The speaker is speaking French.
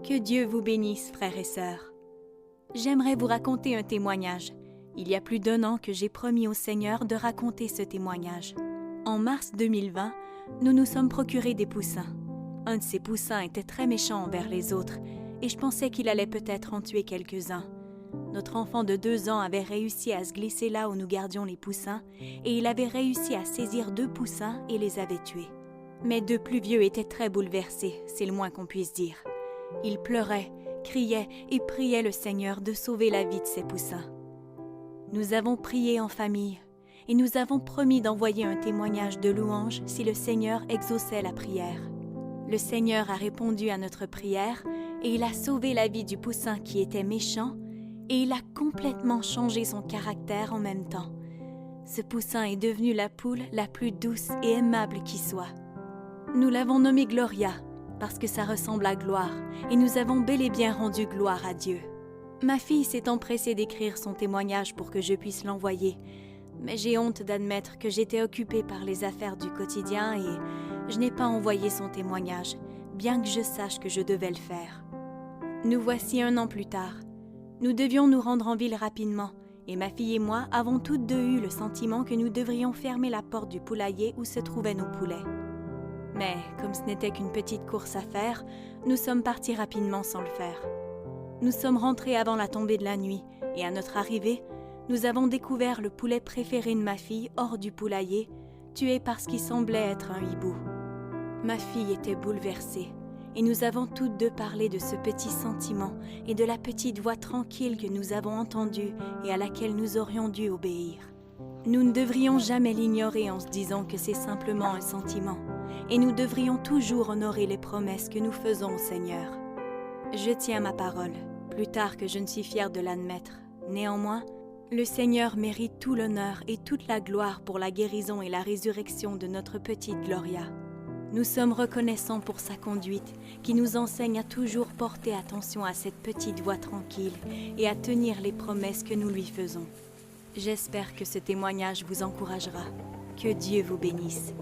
Que Dieu vous bénisse, frères et sœurs. J'aimerais vous raconter un témoignage. Il y a plus d'1 an que j'ai promis au Seigneur de raconter ce témoignage. En mars 2020, nous nous sommes procurés des poussins. Un de ces poussins était très méchant envers les autres et je pensais qu'il allait peut-être en tuer quelques-uns. Notre enfant de 2 ans avait réussi à se glisser là où nous gardions les poussins et il avait réussi à saisir 2 poussins et les avait tués. Mais 2 plus vieux étaient très bouleversés, c'est le moins qu'on puisse dire. Ils pleuraient, criaient et priaient le Seigneur de sauver la vie de ces poussins. Nous avons prié en famille et nous avons promis d'envoyer un témoignage de louange si le Seigneur exauçait la prière. Le Seigneur a répondu à notre prière et il a sauvé la vie du poussin qui était méchant et il a complètement changé son caractère en même temps. Ce poussin est devenu la poule la plus douce et aimable qui soit. Nous l'avons nommée Gloria parce que ça ressemble à gloire et nous avons bel et bien rendu gloire à Dieu. Ma fille s'est empressée d'écrire son témoignage pour que je puisse l'envoyer, mais j'ai honte d'admettre que j'étais occupée par les affaires du quotidien et je n'ai pas envoyé son témoignage, bien que je sache que je devais le faire. Nous voici 1 an plus tard. Nous devions nous rendre en ville rapidement, et ma fille et moi avons toutes 2 eu le sentiment que nous devrions fermer la porte du poulailler où se trouvaient nos poulets. Mais comme ce n'était qu'une petite course à faire, nous sommes partis rapidement sans le faire. Nous sommes rentrés avant la tombée de la nuit, et à notre arrivée, nous avons découvert le poulet préféré de ma fille hors du poulailler, tué parce qu'il semblait être un hibou. Ma fille était bouleversée, et nous avons toutes 2 parlé de ce petit sentiment et de la petite voix tranquille que nous avons entendue et à laquelle nous aurions dû obéir. Nous ne devrions jamais l'ignorer en se disant que c'est simplement un sentiment, et nous devrions toujours honorer les promesses que nous faisons au Seigneur. Je tiens ma parole, plus tard que je ne suis fière de l'admettre. Néanmoins, le Seigneur mérite tout l'honneur et toute la gloire pour la guérison et la résurrection de notre petite Gloria. Nous sommes reconnaissants pour sa conduite, qui nous enseigne à toujours porter attention à cette petite voix tranquille et à tenir les promesses que nous lui faisons. J'espère que ce témoignage vous encouragera. Que Dieu vous bénisse.